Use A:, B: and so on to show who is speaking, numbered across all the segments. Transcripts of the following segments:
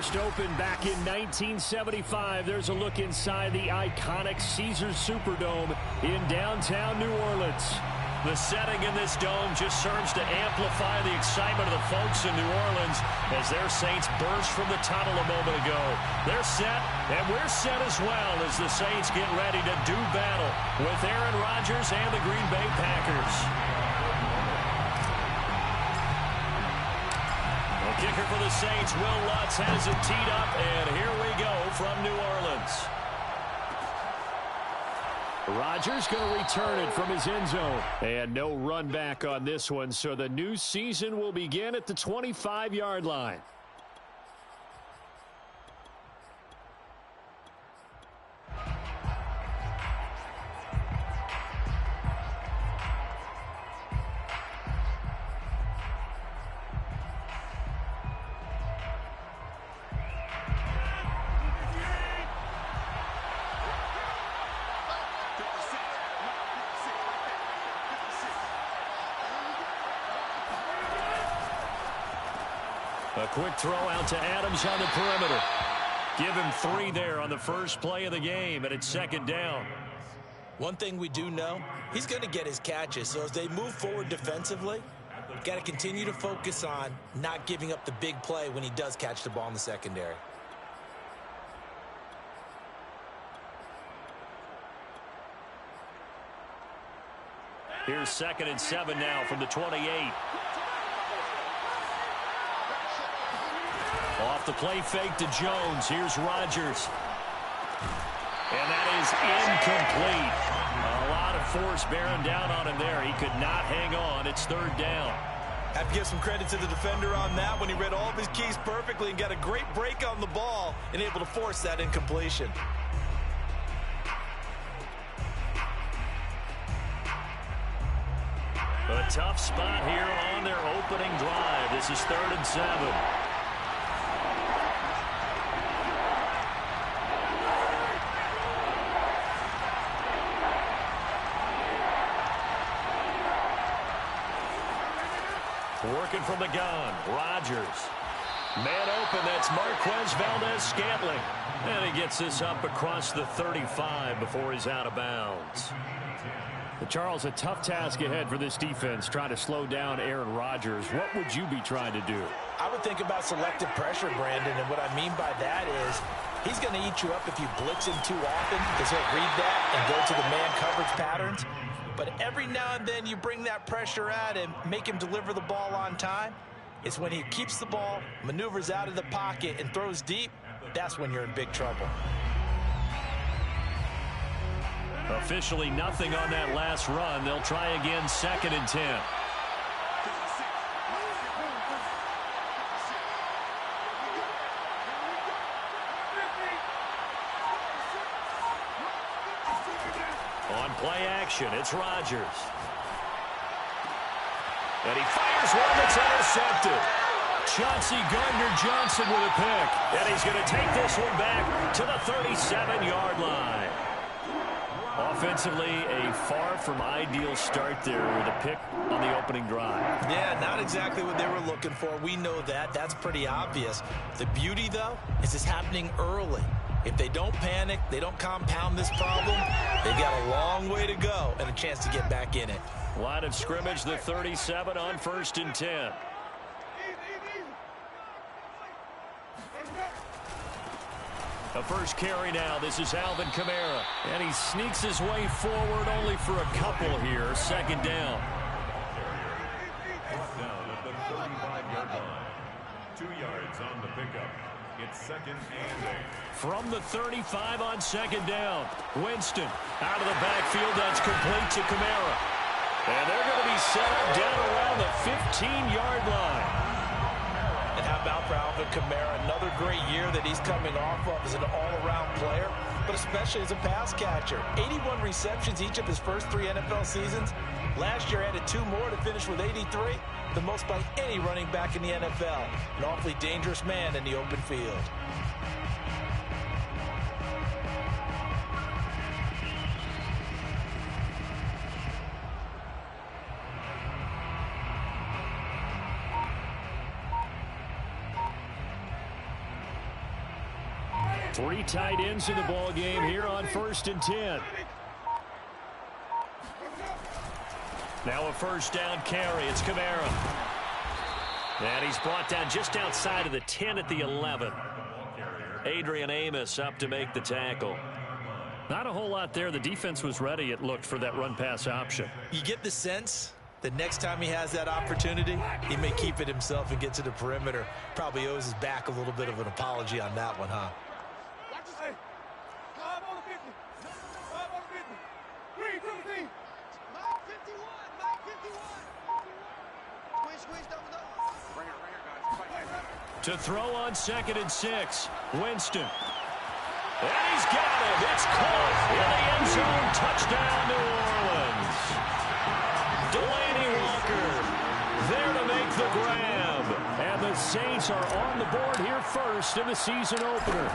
A: first opened back in 1975. There's a look inside the iconic Caesars Superdome in downtown New Orleans. The setting in this dome just serves to amplify the excitement of the folks in New Orleans as their Saints burst from the tunnel a moment ago. They're set, and we're set as well as the Saints get ready to do battle with Aaron Rodgers and the Green Bay Packers. The kicker for the Saints, Will Lutz, has it teed up, and here we go from New Orleans. Rodgers going to return it from his end zone. And no run back on this one, so the new season will begin at the 25-yard line. A quick throw out to Adams on the perimeter. Give him 3 there on the first play of the game, and it's second down.
B: One thing we do know, he's going to get his catches. So as they move forward defensively, got to continue to focus on not giving up the big play when he does catch the ball in the secondary.
A: Here's 2nd and 7 now from the 28. Off the play fake to Jones. Here's Rodgers. And that is incomplete. A lot of force bearing down on him there. He could not hang on. It's 3rd down.
B: Have to give some credit to the defender on that when he read all of his keys perfectly and got a great break on the ball and able to force that incompletion.
A: A tough spot here on their opening drive. This is 3rd and 7. Working from the gun, Rodgers. Man open, that's Marquez Valdes-Scantling. And he gets this up across the 35 before he's out of bounds. Charles, a tough task ahead for this defense, trying to slow down Aaron Rodgers. What would you be trying to do?
B: I would think about selective pressure, Brandon, and what I mean by that is he's going to eat you up if you blitz him too often because he'll read that and go to the man coverage patterns. But every now and then you bring that pressure at him, make him deliver the ball on time. It's when he keeps the ball, maneuvers out of the pocket, and throws deep, that's when you're in big trouble.
A: Officially nothing on that last run. They'll try again, 2nd and 10. On play action, it's Rodgers. And he fires one that's intercepted. Chauncey Gardner-Johnson with a pick. And he's going to take this one back to the 37-yard line. Offensively, a far from ideal start there with a pick on the opening drive.
B: Yeah, not exactly what they were looking for. We know that. That's pretty obvious. The beauty, though, is it's happening early. If they don't panic, they don't compound this problem, they've got a long way to go and a chance to get back in it.
A: Line of scrimmage, the 37 on 1st and 10. The first carry now. This is Alvin Kamara. And he sneaks his way forward only for a couple here. 2nd down.
C: Down at the 35-yard line. 2 yards on the pickup. It's 2nd and 8.
A: From the 35 on 2nd down. Winston out of the backfield. That's complete to Kamara. And they're going to be set up down around the 15-yard line.
B: And how about for Alvin Kamara? Another great year that he's coming off of as an all-around player, but especially as a pass catcher. 81 receptions each of his first 3 NFL seasons. Last year added 2 more to finish with 83, the most by any running back in the NFL. An awfully dangerous man in the open field.
A: Three tight ends in the ball game here on 1st and 10. Now a first down carry. It's Kamara. And he's brought down just outside of the 10 at the 11. Adrian Amos up to make the tackle.
D: Not a whole lot there. The defense was ready, it looked, for that run-pass option.
B: You get the sense that next time he has that opportunity, he may keep it himself and get to the perimeter. Probably owes his back a little bit of an apology on that one, huh?
A: To throw on 2nd and 6. Winston. And he's got it. It's caught in the end zone. Touchdown, New Orleans. Delaney Walker there to make the grab. And the Saints are on the board here first in the season opener.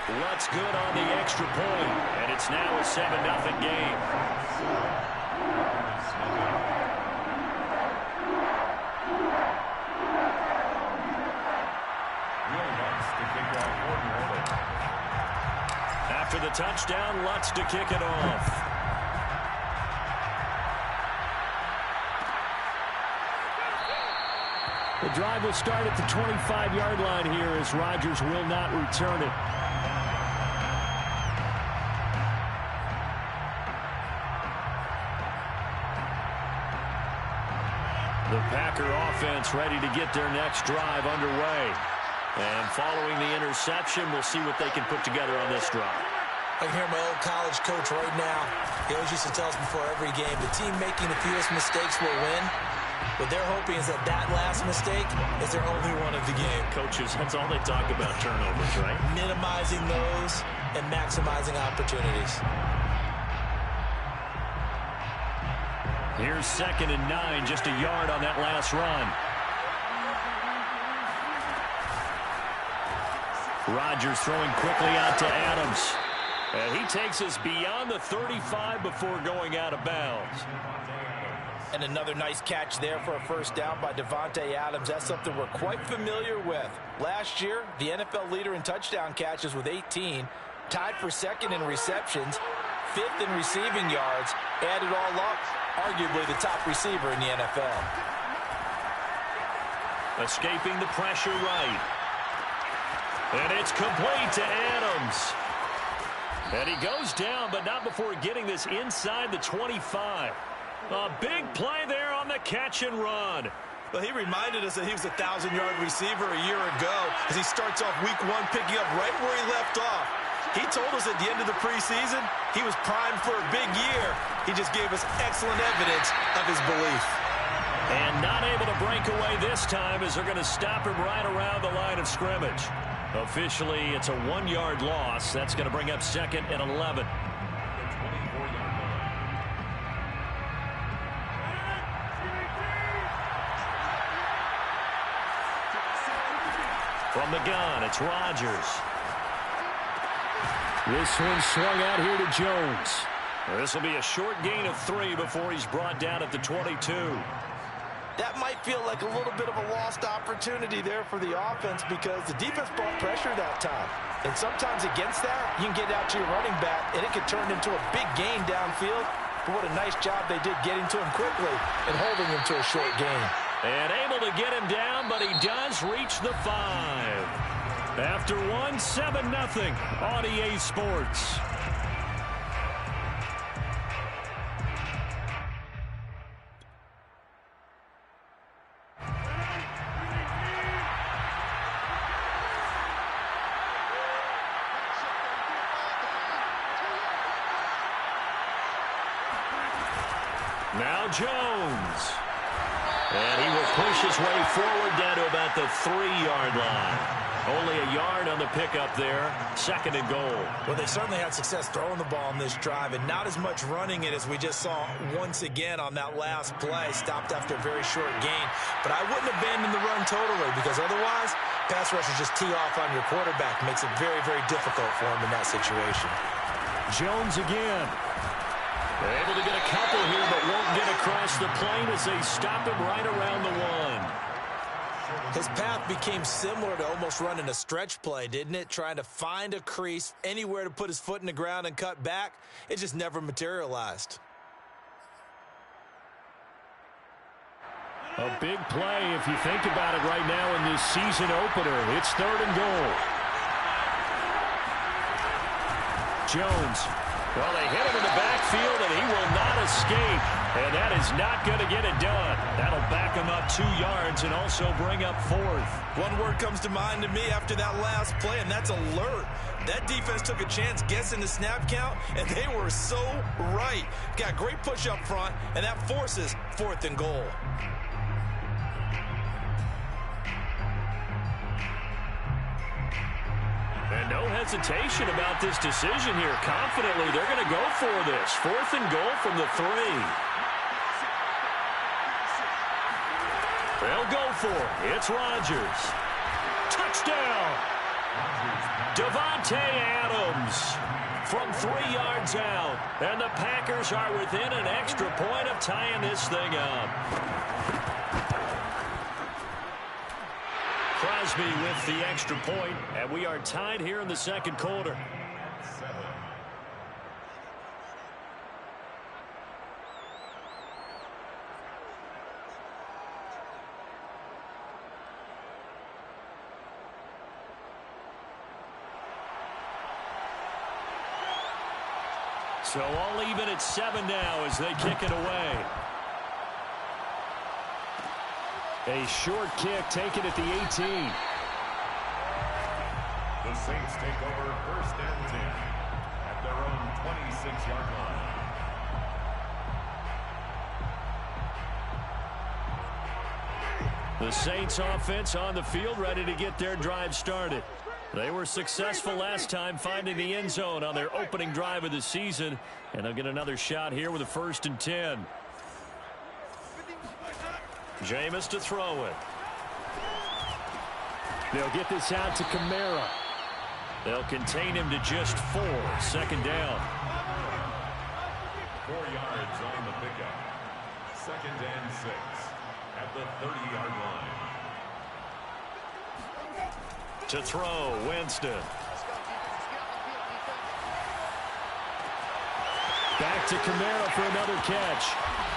A: Lutz good on the extra point. And it's now a 7-0 game. After the touchdown, Lutz to kick it off.
D: The drive will start at the 25-yard line here as Rodgers will not return it.
A: The Packer offense ready to get their next drive underway. And following the interception, we'll see what they can put together on this drive.
B: I can hear my old college coach right now. He always used to tell us before every game, the team making the fewest mistakes will win. What they're hoping is that that last mistake is their only one of the game.
D: Coaches, that's all they talk about, turnovers, right?
B: Minimizing those and maximizing opportunities.
A: Here's 2nd and 9, just a yard on that last run. Rodgers throwing quickly out to Adams. And he takes us beyond the 35 before going out of bounds.
B: And another nice catch there for a first down by Davante Adams. That's something we're quite familiar with. Last year, the NFL leader in touchdown catches with 18, tied for 2nd in receptions, 5th in receiving yards, added all up, arguably the top receiver in the NFL.
A: Escaping the pressure right. And it's complete to Adams. And he goes down, but not before getting this inside the 25. A big play there on the catch and run.
B: Well, he reminded us that he was a 1,000-yard receiver a year ago as he starts off week 1 picking up right where he left off. He told us at the end of the preseason he was primed for a big year. He just gave us excellent evidence of his belief.
A: And not able to break away this time as they're going to stop him right around the line of scrimmage. Officially, it's a 1-yard loss. That's going to bring up 2nd and 11. From the gun, it's Rodgers.
D: This one swung out here to Jones.
A: This will be a short gain of 3 before he's brought down at the 22.
B: That might feel like a little bit of a lost opportunity there for the offense because the defense brought pressure that time. And sometimes against that, you can get out to your running back, and it could turn into a big gain downfield. But what a nice job they did getting to him quickly and holding him to a short gain.
A: And able to get him down, but he does reach the 5. After 1, 7-0 on EA Sports. Now Jones. And he will push his way forward down to about the 3-yard line. Only a yard on the pickup there. 2nd and goal.
B: Well, they certainly had success throwing the ball in this drive and not as much running it as we just saw once again on that last play. Stopped after a very short gain. But I wouldn't abandon the run totally because otherwise, pass rushers just tee off on your quarterback. Makes it very, very difficult for him in that situation.
A: Jones again. They're able to get a couple here, but won't get across the plane as they stop him right around the 1.
B: His path became similar to almost running a stretch play, didn't it? Trying to find a crease, anywhere to put his foot in the ground and cut back. It just never materialized.
D: A big play if you think about it right now in this season opener. It's 3rd and goal. Jones. Well, they hit him in the backfield, and he will not escape. And that is not going to get it done. That'll back him up 2 yards and also bring up 4th.
B: One word comes to mind to me after that last play, and that's alert. That defense took a chance guessing the snap count, and they were so right. Got great push up front, and that forces 4th and goal.
A: And no hesitation about this decision here. Confidently, they're going to go for this. 4th and goal from the 3. They'll go for it. It's Rodgers. Touchdown! Davante Adams from 3 yards out. And the Packers are within an extra point of tying this thing up. Crosby with the extra point, and we are tied here in the 2nd quarter. So all even at 7 now as they kick it away. A short kick taken at the 18.
C: The Saints take over 1st and 10 at their own 26-yard line.
A: The Saints offense on the field ready to get their drive started. They were successful last time finding the end zone on their opening drive of the season, and they'll get another shot here with a 1st and 10. Jameis to throw it.
D: They'll get this out to Kamara.
A: They'll contain him to just 4. 2nd down.
C: 4 yards on the pickup. 2nd and 6 at the 30-yard line.
A: To throw, Winston.
D: Back to Kamara for another catch.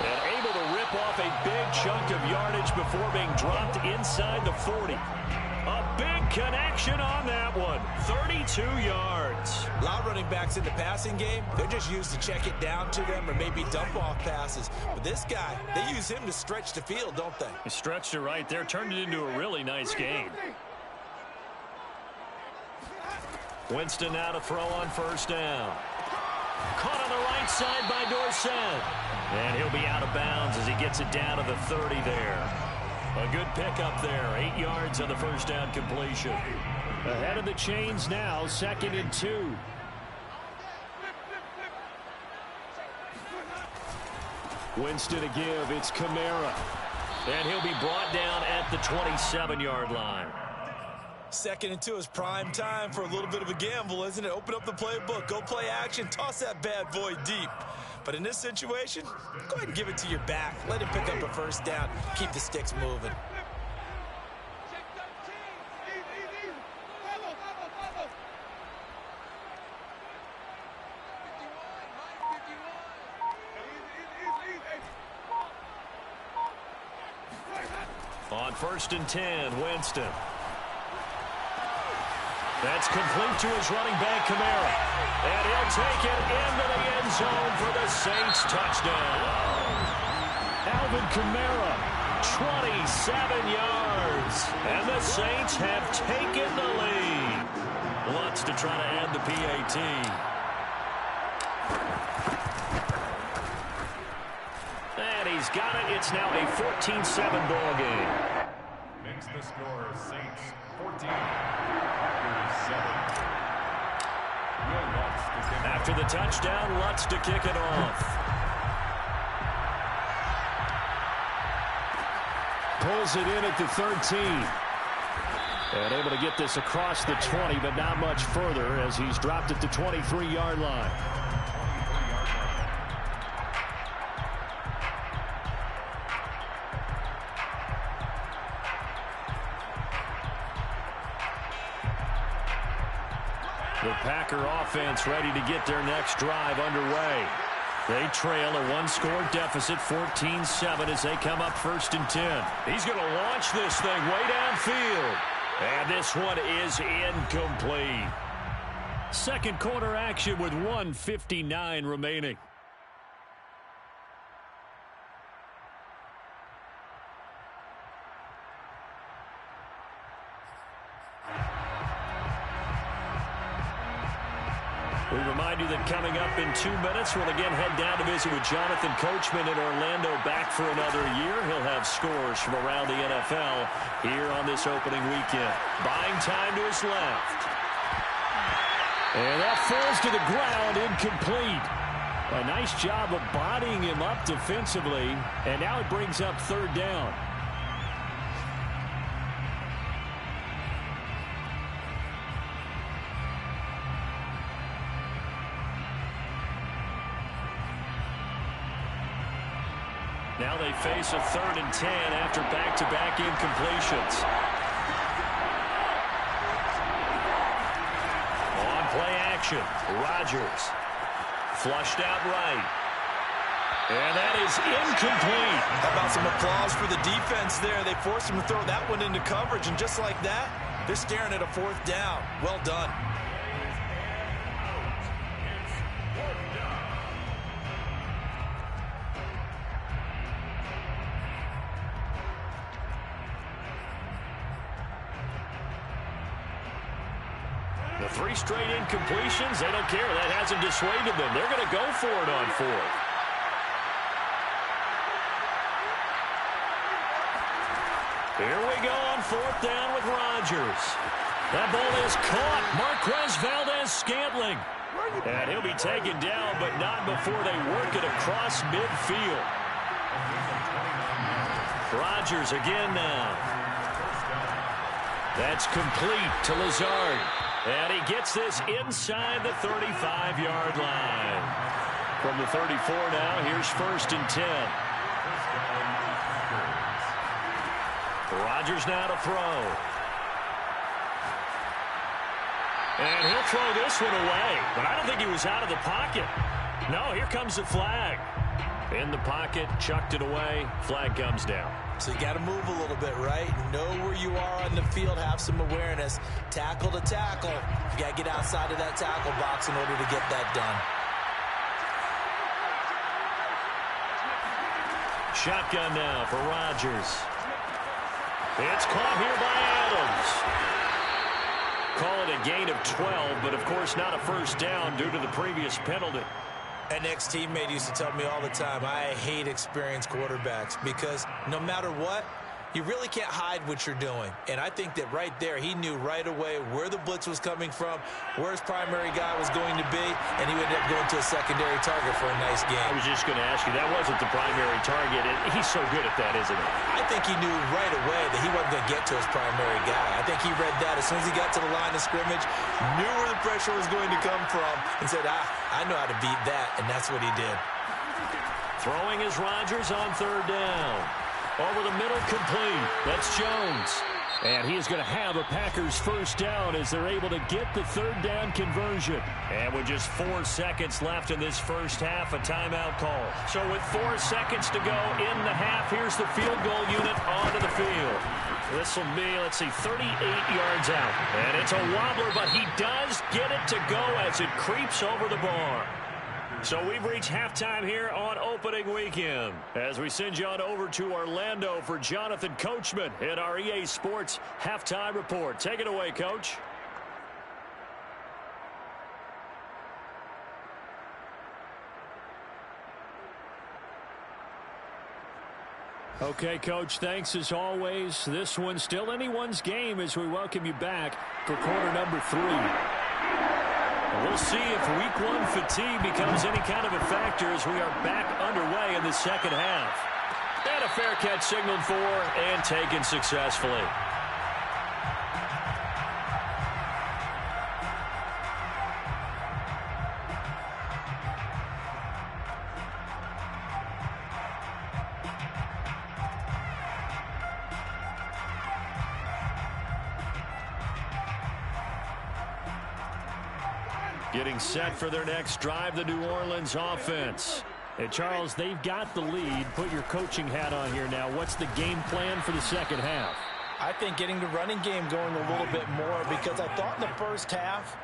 A: And able to rip off a big chunk of yardage before being dropped inside the 40. A big connection on that one. 32 yards.
B: A lot of running backs in the passing game, they're just used to check it down to them or maybe dump off passes. But this guy, they use him to stretch the field, don't they?
A: He stretched it right there, turned it into a really nice game. Winston now to throw on 1st down. Caught on the right side by Dorsett. And he'll be out of bounds as he gets it down to the 30 there. A good pickup there. 8 yards on the 1st down completion.
D: Ahead of the chains now, 2nd and 2. Winston to give. It's Kamara.
A: And he'll be brought down at the 27-yard line.
B: 2nd and 2 is prime time for a little bit of a gamble, isn't it? Open up the playbook, go play action, toss that bad boy deep. But in this situation, go ahead and give it to your back. Let him pick up a 1st down. Keep the sticks moving.
A: On 1st and 10, Winston. That's complete to his running back, Kamara. And he'll take it into the end zone for the Saints touchdown.
D: Alvin Kamara,
A: 27 yards. And the Saints have taken the lead. Lutz to try to add the PAT. And he's got it. It's now a 14-7 ball game.
C: Makes the score Saints 14.
A: After the touchdown, Lutz to kick it off.
D: Pulls it in at the 13. And able to get this across the 20, but not much further as he's dropped at the 23-yard line.
A: Packer offense ready to get their next drive underway. They trail a one-score deficit, 14-7, as they come up 1st and 10. He's going to launch this thing way downfield. And this one is incomplete. Second quarter action with 1:59 remaining. We remind you that coming up in 2 minutes, we'll again head down to visit with Jonathan Coachman in Orlando, back for another year. He'll have scores from around the NFL here on this opening weekend. Buying time to his left. And that falls to the ground, incomplete. A nice job of bodying him up defensively, and now it brings up 3rd down. Now they face a 3rd and 10 after back-to-back incompletions. On play action, Rodgers. Flushed out right. And that is incomplete.
B: How about some applause for the defense there? They forced him to throw that one into coverage, and just like that, they're staring at a 4th down. Well done.
A: The 3 straight incompletions, they don't care. That hasn't dissuaded them. They're going to go for it on 4th. Here we go on 4th down with Rodgers. That ball is caught. Marquez Valdes-Scantling. And he'll be taken down, but not before they work it across midfield. Rodgers again now. That's complete to Lazard. And he gets this inside the 35-yard line. From the 34 now, here's 1st and 10. Rodgers now to throw. And he'll throw this one away. But I don't think he was out of the pocket. No, here comes the flag. In the pocket, chucked it away. Flag comes down.
B: So you got to move a little bit, right? Know where you are on the field, have some awareness. Tackle to tackle. You got to get outside of that tackle box in order to get that done.
A: Shotgun now for Rodgers. It's caught here by Adams. Call it a gain of 12, but of course not a 1st down due to the previous penalty.
B: An ex-teammate used to tell me all the time, I hate experienced quarterbacks because no matter what, you really can't hide what you're doing. And I think that right there, he knew right away where the blitz was coming from, where his primary guy was going to be, and he would end up going to a secondary target for a nice game.
A: I was just going to ask you, that wasn't the primary target. He's so good at that, isn't he?
B: I think he knew right away that he wasn't going to get to his primary guy. I think he read that as soon as he got to the line of scrimmage, knew where the pressure was going to come from, and said, I know how to beat that, and that's what he did.
A: Throwing is Rodgers on 3rd down. Over the middle, complete. That's Jones. And he is going to have a Packers 1st down as they're able to get the 3rd down conversion. And with just 4 seconds left in this first half, a timeout call. So with 4 seconds to go in the half, here's the field goal unit onto the field. This will be, 38 yards out. And it's a wobbler, but he does get it to go as it creeps over the bar. So we've reached halftime here on opening weekend as we send you on over to Orlando for Jonathan Coachman in our EA Sports Halftime Report. Take it away, Coach. Okay, Coach, thanks as always. This one's still anyone's game as we welcome you back for quarter number 3. We'll see if week 1 fatigue becomes any kind of a factor as we are back underway in the second half. And a fair catch signaled for and taken successfully. Getting set for their next drive, the New Orleans offense. And Charles, they've got the lead. Put your coaching hat on here now. What's the game plan for the second half?
B: I think getting the running game going a little bit more, because I thought in the first half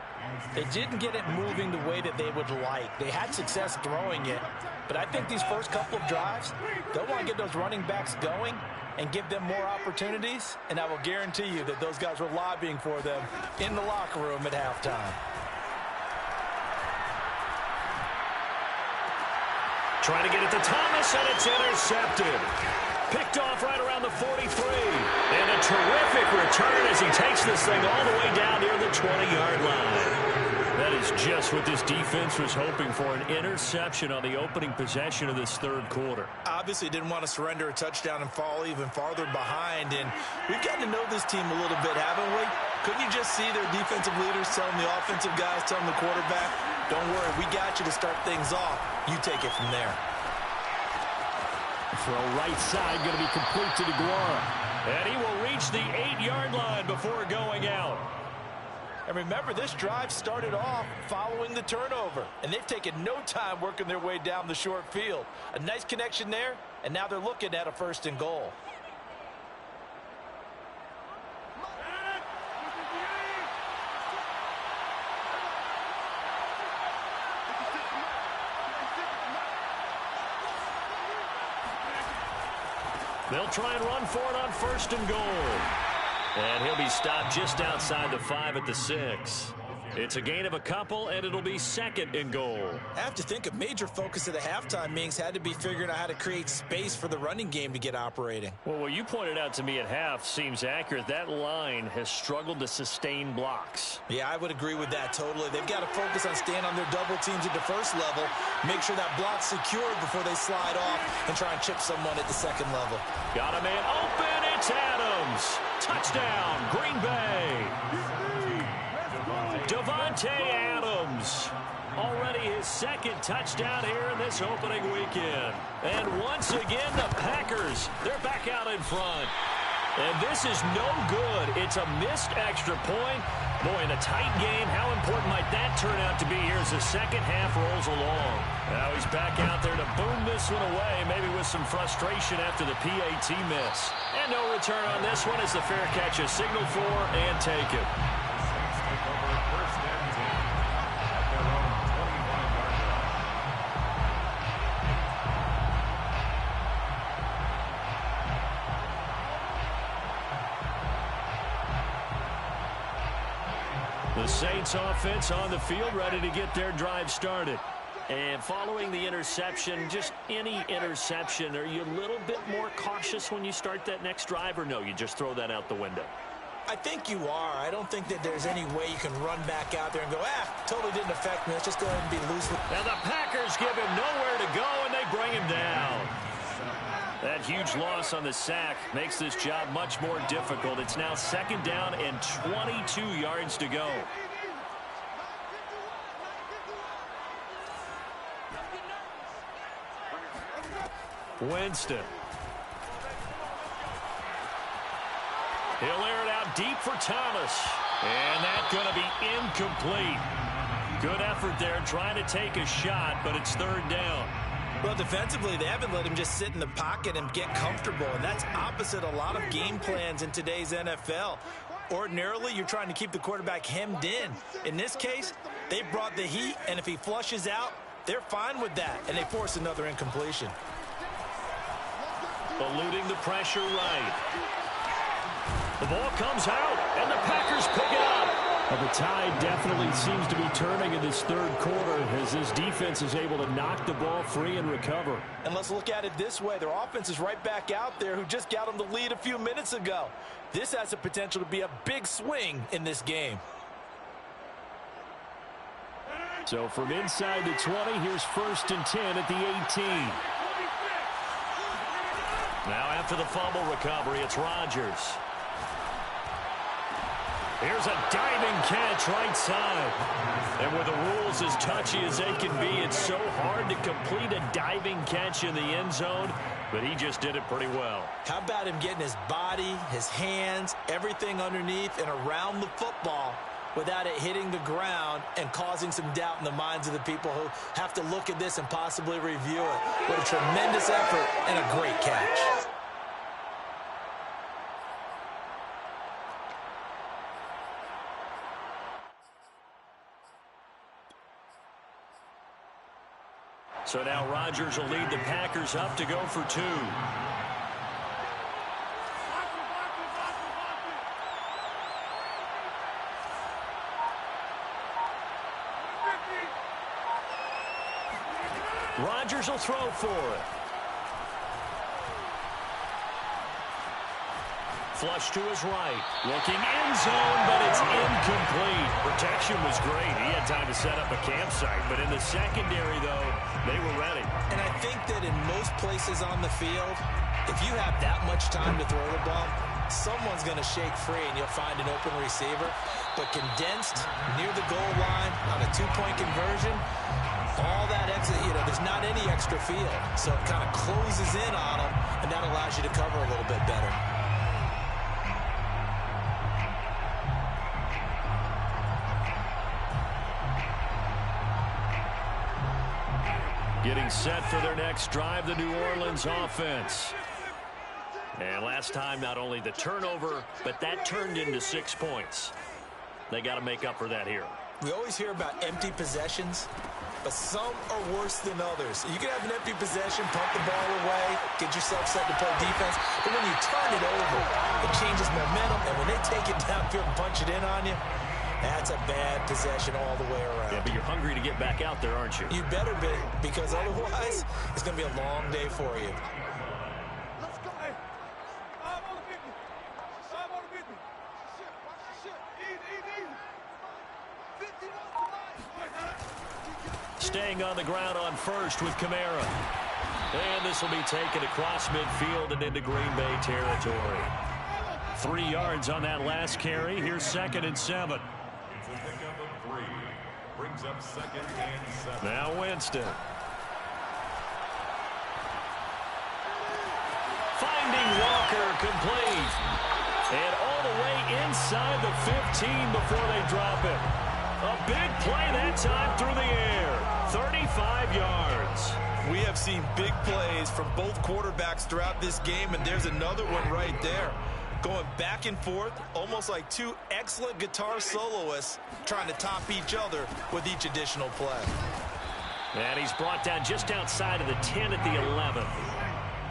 B: they didn't get it moving the way that they would like. They had success throwing it, but I think these first couple of drives, they'll want to get those running backs going and give them more opportunities, and I will guarantee you that those guys were lobbying for them in the locker room at halftime.
A: Trying to get it to Thomas, and it's intercepted. Picked off right around the 43. And a terrific return as he takes this thing all the way down near the 20-yard line. That is just what this defense was hoping for, an interception on the opening possession of this third quarter.
B: Obviously didn't want to surrender a touchdown and fall even farther behind, and we've gotten to know this team a little bit, haven't we? Couldn't you just see their defensive leaders telling the offensive guys, telling the quarterback, don't worry, we got you to start things off. You take it from there.
A: Throw right side, going to be complete to DeGuara. And he will reach the 8-yard line before going out.
B: And remember, this drive started off following the turnover, and they've taken no time working their way down the short field. A nice connection there, and now they're looking at a 1st and goal.
A: They'll try and run for it on 1st and goal. And he'll be stopped just outside the 5 at the 6. It's a gain of a couple, and it'll be 2nd and goal.
B: I have to think a major focus of the halftime meetings had to be figuring out how to create space for the running game to get operating.
A: Well, what you pointed out to me at half seems accurate. That line has struggled to sustain blocks.
B: Yeah, I would agree with that totally. They've got to focus on staying on their double teams at the first level, make sure that block's secured before they slide off and try and chip someone at the second level.
A: Got a man open. It's Adams. Touchdown, Green Bay. Davante Adams. Already his 2nd touchdown here in this opening weekend. And once again, the Packers, they're back out in front. And this is no good. It's a missed extra point. Boy, in a tight game, how important might that turn out to be here as the second half rolls along? Now he's back out there to boom this one away, maybe with some frustration after the PAT miss. And no return on this one as the fair catch is signaled for and taken. The Saints offense on the field, ready to get their drive started. And following the interception, just any interception, are you a little bit more cautious when you start that next drive, or no, you just throw that out the window?
B: I think you are. I don't think that there's any way you can run back out there and go, totally didn't affect me. Let's just go ahead and be loose with it.
A: Now the Packers give him nowhere to go, and they bring him down. That huge loss on the sack makes this job much more difficult. It's now 2nd down and 22 yards to go. Winston. He'll air it out deep for Thomas. And that's going to be incomplete. Good effort there trying to take a shot, but it's 3rd down.
B: Well, defensively, they haven't let him just sit in the pocket and get comfortable, and that's opposite a lot of game plans in today's NFL. Ordinarily, you're trying to keep the quarterback hemmed in. In this case, they brought the heat, and if he flushes out, they're fine with that, and they force another incompletion.
A: Eluding the pressure right. The ball comes out, and the Packers pick it up. Well, the tide definitely seems to be turning in this third quarter as this defense is able to knock the ball free and recover.
B: And let's look at it this way. Their offense is right back out there who just got them the lead a few minutes ago. This has the potential to be a big swing in this game.
A: So from inside the 20, here's 1st and 10 at the 18. Now after the fumble recovery, it's Rodgers. Here's a diving catch right side. And with the rules as touchy as they can be, it's so hard to complete a diving catch in the end zone, but he just did it pretty well.
B: How about him getting his body, his hands, everything underneath and around the football without it hitting the ground and causing some doubt in the minds of the people who have to look at this and possibly review it. What a tremendous effort and a great catch.
A: So now Rodgers will lead the Packers up to go for 2. Rodgers will throw for it. Flush to his right. Looking end zone, but it's incomplete. Protection was great. He had time to set up a campsite. But in the secondary, though, they were ready.
B: And I think that in most places on the field, if you have that much time to throw the ball, someone's going to shake free and you'll find an open receiver. But condensed near the goal line on a 2-point conversion, all that exit, there's not any extra field. So it kind of closes in on them, and that allows you to cover a little bit better.
A: Getting set for their next drive, the New Orleans offense. And last time, not only the turnover, but that turned into 6 points. They got to make up for that here.
B: We always hear about empty possessions, but some are worse than others. You can have an empty possession, pump the ball away, get yourself set to play defense, but when you turn it over, it changes momentum, and when they take it downfield and punch it in on you, that's a bad possession all the way around.
A: Yeah, but you're hungry to get back out there, aren't you?
B: You better be, because otherwise, it's going to be a long day for you.
A: Staying on the ground on first with Kamara. And this will be taken across midfield and into Green Bay territory. 3 yards on that last carry. Here's 2nd and 7.
C: It's a pickup of 3. Brings up 2nd and 7.
A: Now Winston. Finding Walker, complete. And all the way inside the 15 before they drop it. A big play that time through the air. 35 yards.
E: We have seen big plays from both quarterbacks throughout this game, and there's another one right there. Going back and forth, almost like 2 excellent guitar soloists trying to top each other with each additional play.
A: And he's brought down just outside of the 10 at the 11.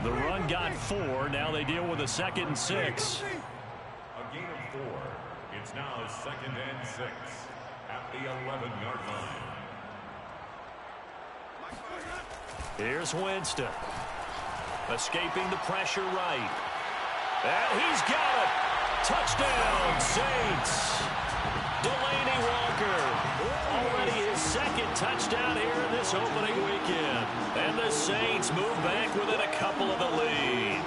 A: The run got 4. Now they deal with a 2nd and 6.
C: A gain of 4. It's now 2nd and 6 at the 11-yard line.
A: Here's Winston. Escaping the pressure right. And he's got it. Touchdown, Saints. Delaney Walker. Already his 2nd touchdown here in this opening weekend. And the Saints move back within a couple of the lead.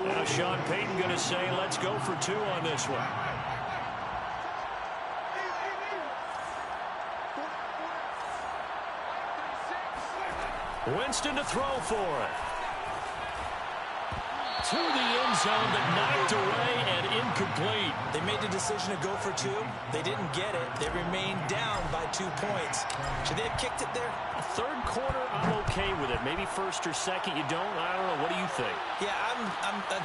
A: Now Sean Payton going to say, let's go for 2 on this one. Winston to throw for it. To the end zone, but knocked away and incomplete.
B: They made the decision to go for 2. They didn't get it. They remained down by 2 points. Should they have kicked it there?
A: Third quarter, I'm okay with it. Maybe first or second, you don't. I don't know. What do you think?
B: Yeah,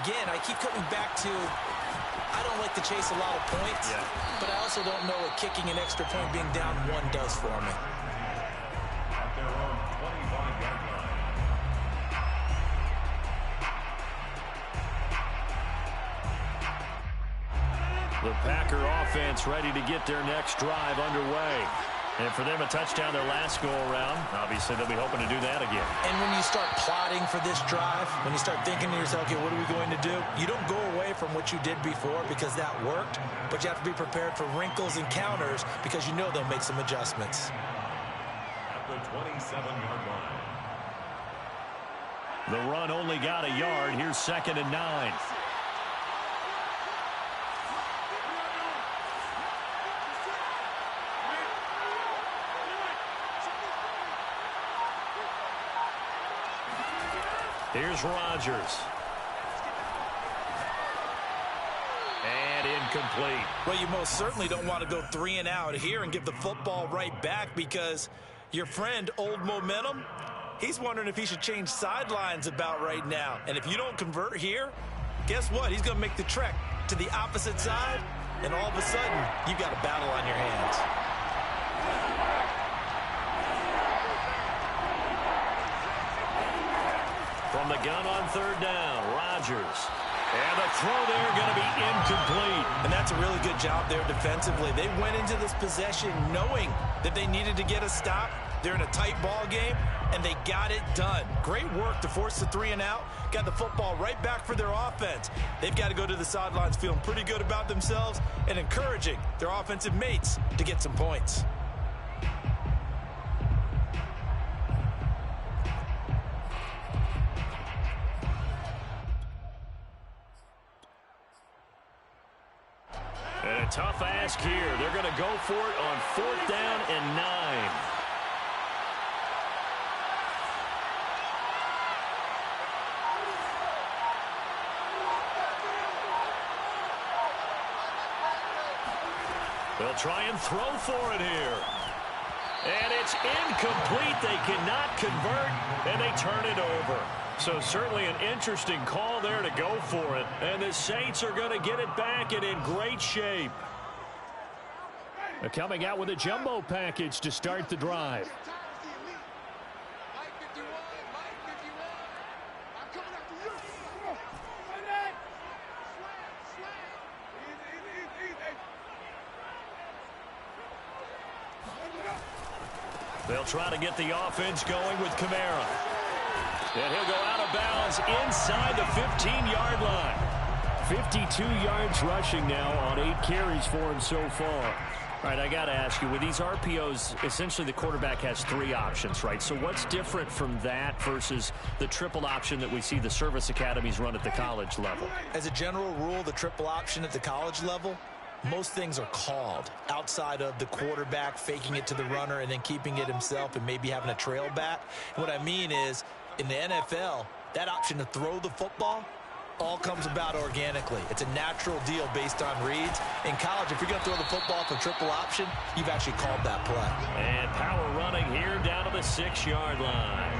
B: again, I keep coming back to, I don't like to chase a lot of points, but I also don't know what kicking an extra point being down 1 does for me.
C: At their own 25-yard line.
A: The Packer offense ready to get their next drive underway. And for them, a touchdown their last go-around. Obviously, they'll be hoping to do that again.
B: And when you start plotting for this drive, when you start thinking to yourself, okay, what are we going to do? You don't go away from what you did before because that worked, but you have to be prepared for wrinkles and counters because you know they'll make some adjustments.
C: At the 27-yard line.
A: The run only got a yard. Here's 2nd and 9. Here's Rodgers. And incomplete.
E: Well, you most certainly don't want to go 3 and out here and give the football right back, because your friend, Old Momentum, he's wondering if he should change sidelines about right now. And if you don't convert here, guess what? He's going to make the trek to the opposite side, and all of a sudden, you've got a battle on your hands.
A: From the gun on 3rd down, Rodgers. And the throw there going to be incomplete.
E: And that's a really good job there defensively. They went into this possession knowing that they needed to get a stop. They're in a tight ball game, and they got it done. Great work to force the 3 and out. Got the football right back for their offense. They've got to go to the sidelines feeling pretty good about themselves and encouraging their offensive mates to get some points.
A: And a tough ask here. They're going to go for it on 4th down and 9. They'll try and throw for it here. And it's incomplete. They cannot convert, and they turn it over. So certainly an interesting call there to go for it. And the Saints are going to get it back and in great shape. They're coming out with a jumbo package to start the drive. They'll try to get the offense going with Kamara. And he'll go out of bounds inside the 15-yard line. 52 yards rushing now on 8 carries for him so far. All right, I got to ask you, with these RPOs, essentially the quarterback has 3 options, right? So what's different from that versus the triple option that we see the service academies run at the college level?
B: As a general rule, the triple option at the college level, most things are called outside of the quarterback faking it to the runner and then keeping it himself and maybe having a trail back. What I mean is, in the NFL, that option to throw the football all comes about organically. It's a natural deal based on reads. In college, if you're going to throw the football for triple option, you've actually called that play.
A: And power running here down to the 6-yard line.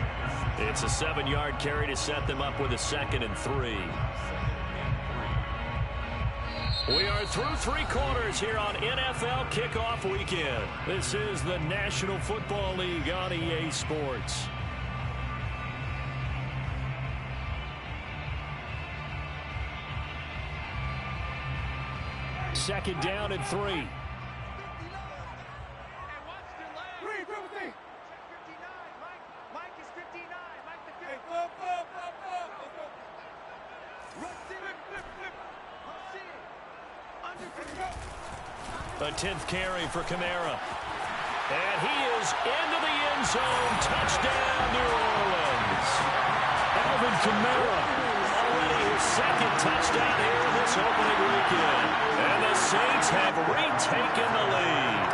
A: It's a 7-yard carry to set them up with a 2nd and 3. We are through 3 quarters here on NFL Kickoff Weekend. This is the National Football League on EA Sports. Second down and 3. A 10th carry for Kamara. And he is into the end zone. Touchdown, New Orleans. Alvin Kamara, already his 2nd touchdown here in this opening weekend. And the Saints have retaken the lead.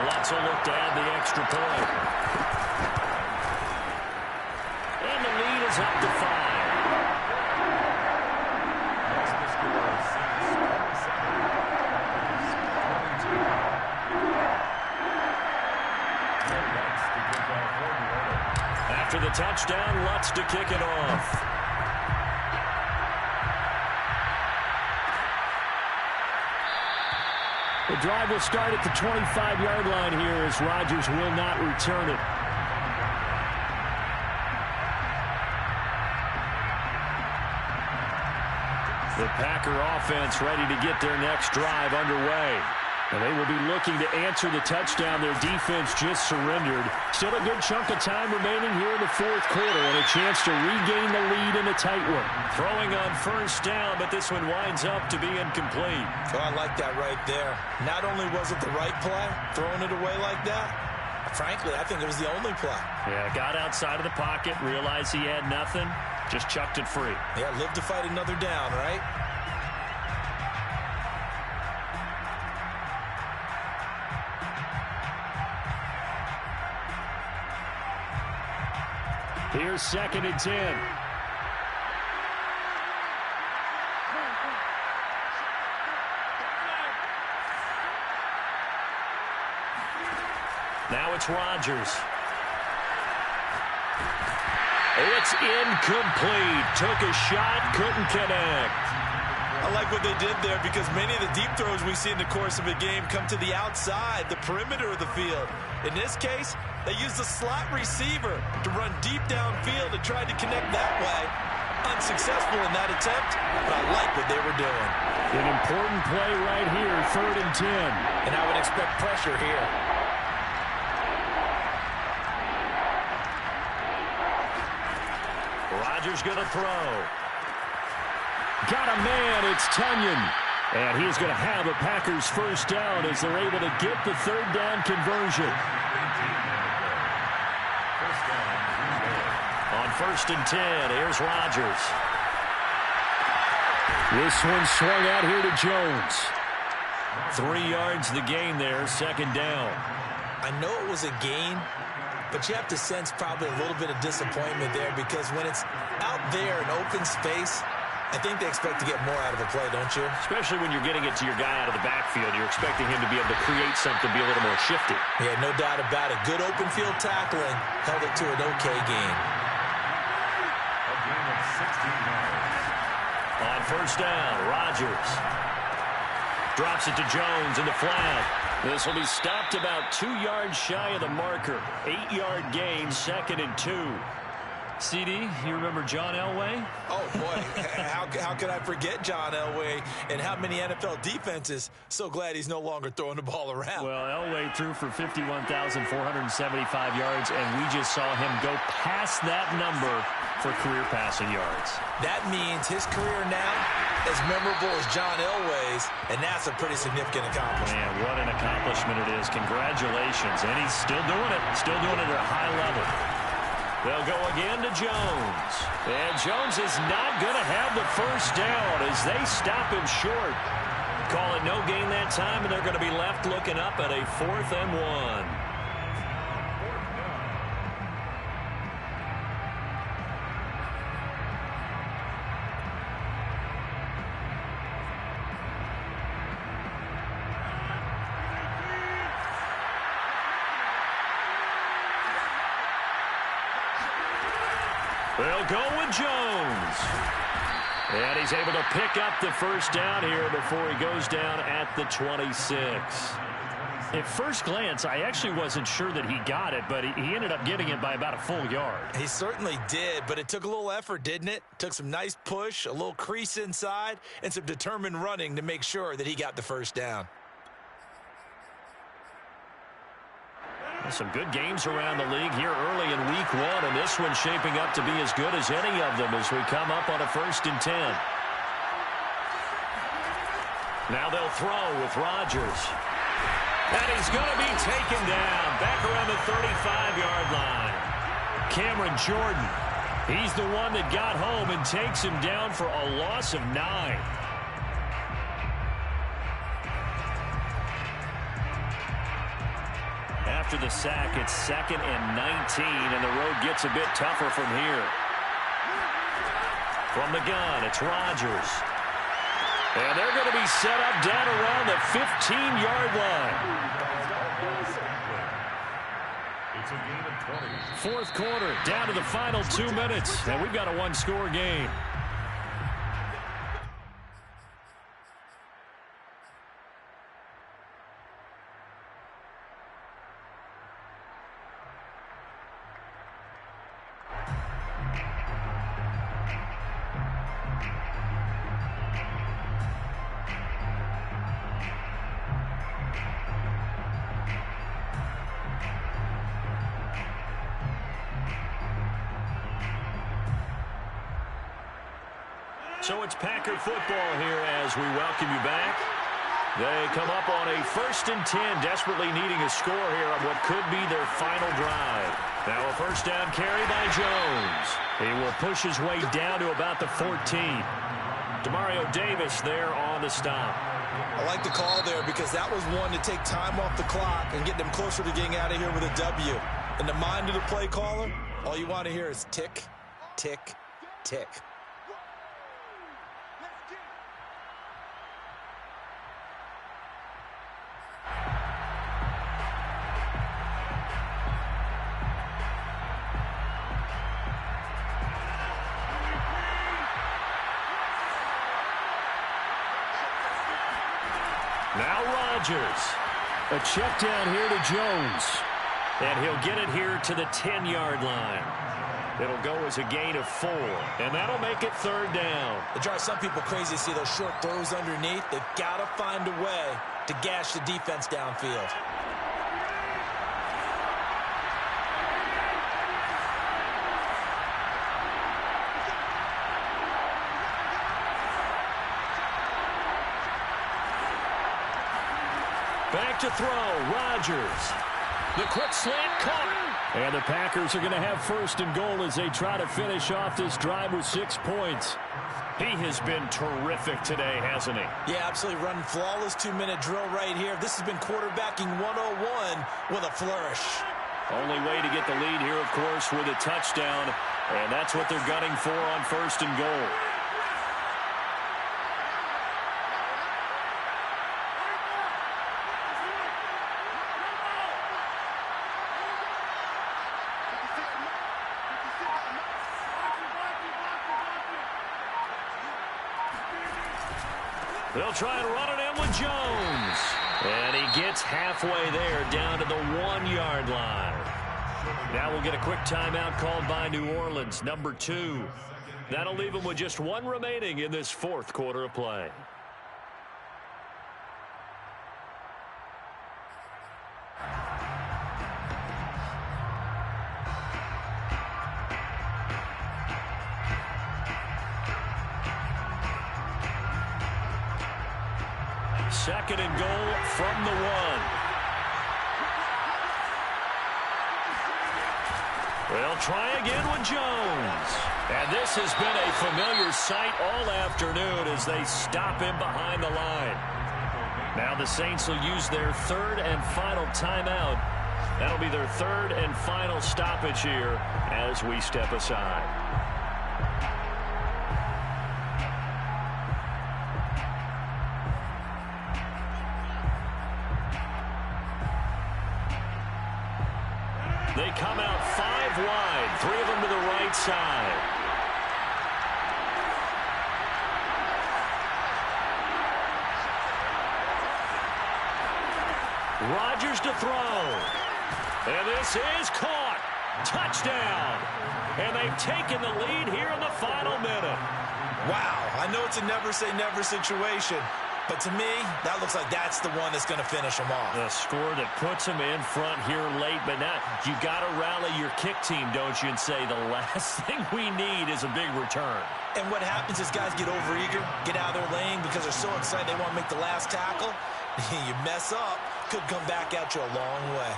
A: Let's look to add the extra point. And the lead is up to 5. After the touchdown, Lutz to kick it off. The drive will start at the 25-yard line here as Rodgers will not return it. The Packer offense ready to get their next drive underway. And they will be looking to answer the touchdown their defense just surrendered. Still a good chunk of time remaining here in the 4th quarter and a chance to regain the lead in a tight one. Throwing on 1st down, but this one winds up to be incomplete.
B: Oh, I like that right there. Not only was it the right play, throwing it away like that, frankly, I think it was the only play.
A: Yeah, got outside of the pocket, realized he had nothing, just chucked it free.
B: Yeah, live to fight another down, right?
A: Here's 2nd and 10. Now it's Rodgers. It's incomplete. Took a shot, couldn't connect.
E: I like what they did there because many of the deep throws we see in the course of a game come to the outside, the perimeter of the field. In this case, they used a slot receiver to run deep downfield and tried to connect that way. Unsuccessful in that attempt, but I like what they were doing.
A: An important play right here, 3rd and 10.
B: And I would expect pressure here.
A: Rodgers going to throw. Got a man, it's Tunyon. And he's going to have a Packers first down as they're able to get the 3rd down conversion. On 1st and 10, here's Rodgers. This one swung out here to Jones. 3 yards the gain there, 2nd down.
B: I know it was a gain, but you have to sense probably a little bit of disappointment there because when it's out there in open space, I think they expect to get more out of a play, don't you?
A: Especially when you're getting it to your guy out of the backfield. You're expecting him to be able to create something, be a little more shifty.
B: Yeah, no doubt about it. Good open field tackling held it to an okay gain.
C: A gain of 16 yards.
A: On 1st down, Rodgers drops it to Jones in the flat. This will be stopped about 2 yards shy of the marker. 8-yard gain, 2nd and 2. CD, you remember John Elway?
E: Oh, boy. How could I forget John Elway and how many NFL defenses? So glad he's no longer throwing the ball around.
A: Well, Elway threw for 51,475 yards, and we just saw him go past that number for career passing yards.
B: That means his career now as memorable as John Elway's, and that's a pretty significant accomplishment.
A: Man, what an accomplishment it is. Congratulations. And he's still doing it at a high level. They'll go again to Jones. And Jones is not going to have the first down as they stop him short. Call it no gain that time, and they're going to be left looking up at a 4th and 1. They'll go with Jones. And he's able to pick up the first down here before he goes down at the 26. At first glance, I actually wasn't sure that he got it, but he ended up getting it by about a full yard.
E: He certainly did, but it took a little effort, didn't it? Took some nice push, a little crease inside, and some determined running to make sure that he got the first down.
A: Some good games around the league here early in week 1, and this one's shaping up to be as good as any of them as we come up on a 1st and 10. Now they'll throw with Rodgers. And he's going to be taken down back around the 35-yard line. Cameron Jordan, he's the one that got home and takes him down for a loss of 9. After the sack, it's 2nd and 19, and the road gets a bit tougher from here. From the gun, it's Rodgers. And they're going to be set up down around the 15-yard line.
C: It's a gain of 20.
A: 4th quarter, down to the final 2 minutes, and we've got a 1-score game. So it's Packer football here as we welcome you back. They come up on a 1st and 10, desperately needing a score here on what could be their final drive. Now a 1st down carry by Jones. He will push his way down to about the 14. Demario Davis there on the stop.
E: I like the call there because that was one to take time off the clock and get them closer to getting out of here with a W. In the mind of the play caller, all you want to hear is tick, tick, tick.
A: Now Rodgers. A check down here to Jones. And he'll get it here to the 10-yard line. It'll go as a gain of 4. And that'll make it 3rd down.
B: It drives some people crazy to see those short throws underneath. They've got to find a way to gash the defense downfield.
A: Back to throw, Rodgers. The quick slant caught. And the Packers are going to have 1st and goal as they try to finish off this drive with 6 points. He has been terrific today, hasn't he?
B: Yeah, absolutely running flawless 2-minute drill right here. This has been quarterbacking 101 with a flourish.
A: Only way to get the lead here, of course, with a touchdown. And that's what they're gunning for on 1st and goal. They'll try and run it in with Jones. And he gets halfway there down to the 1-yard line. Now we'll get a quick timeout called by New Orleans, number 2. That'll leave them with just 1 remaining in this 4th quarter of play. Second and goal from the 1. They'll try again with Jones. And this has been a familiar sight all afternoon as they stop him behind the line. Now the Saints will use their 3rd and final timeout. That'll be their 3rd and final stoppage here as we step aside. They come out 5 wide, 3 of them to the right side. Rodgers to throw. And this is caught. Touchdown. And they've taken the lead here in the final minute.
B: Wow, I know it's a never-say-never situation. But to me, that looks like that's the one that's going to finish them off.
A: The score that puts them in front here late, but now you got to rally your kick team, don't you, and say the last thing we need is a big return.
B: And what happens is guys get overeager, get out of their lane because they're so excited they want to make the last tackle. You mess up, could come back at you a long way.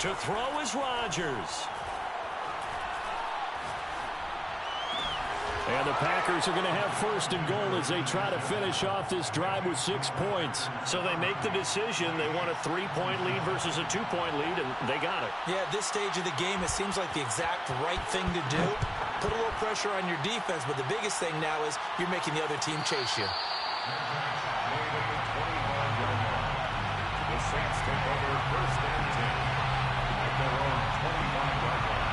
A: To throw is Rodgers. And the Packers are going to have 1st and goal as they try to finish off this drive with 6 points. So they make the decision. They want a 3-point lead versus a 2-point lead, and they got it.
B: Yeah, at this stage of the game, it seems like the exact right thing to do. Put a little pressure on your defense, but the biggest thing now is you're making the other team chase you.
C: The Saints take over 1st and 10. Their own 25-yard line.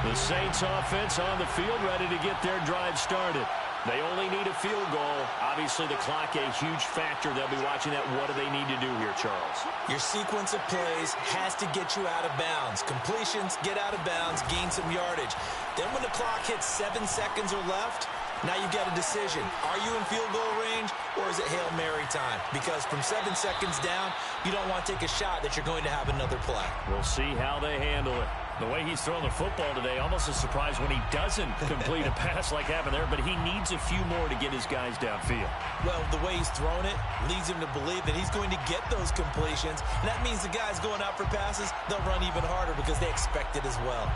A: The Saints offense on the field ready to get their drive started. They only need a field goal. Obviously, the clock a huge factor. They'll be watching that. What do they need to do here, Charles?
B: Your sequence of plays has to get you out of bounds. Completions, get out of bounds, gain some yardage. Then when the clock hits 7 seconds or left, now you've got a decision. Are you in field goal range or is it Hail Mary time? Because from 7 seconds down, you don't want to take a shot that you're going to have another play.
A: We'll see how they handle it. The way he's throwing the football today, almost a surprise when he doesn't complete a pass like happened there, but he needs a few more to get his guys downfield.
B: Well, the way he's throwing it leads him to believe that he's going to get those completions, and that means the guys going out for passes, they'll run even harder because they expect it as well.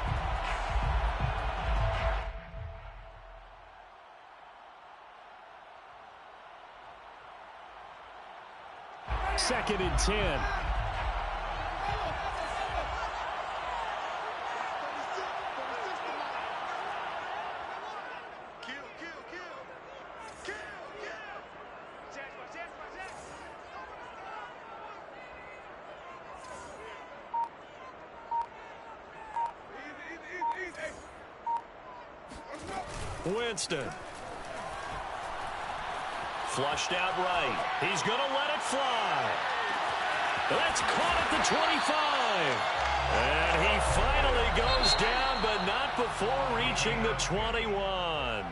A: Second and 10. Winston. Flushed out right. He's going to let it fly. That's caught at the 25. And he finally goes down, but not before reaching the 21.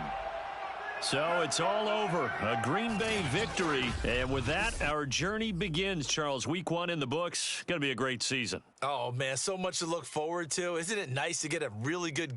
A: So it's all over. A Green Bay victory. And with that, our journey begins, Charles. Week 1 in the books. Going to be a great season.
B: Oh, man, so much to look forward to. Isn't it nice to get a really good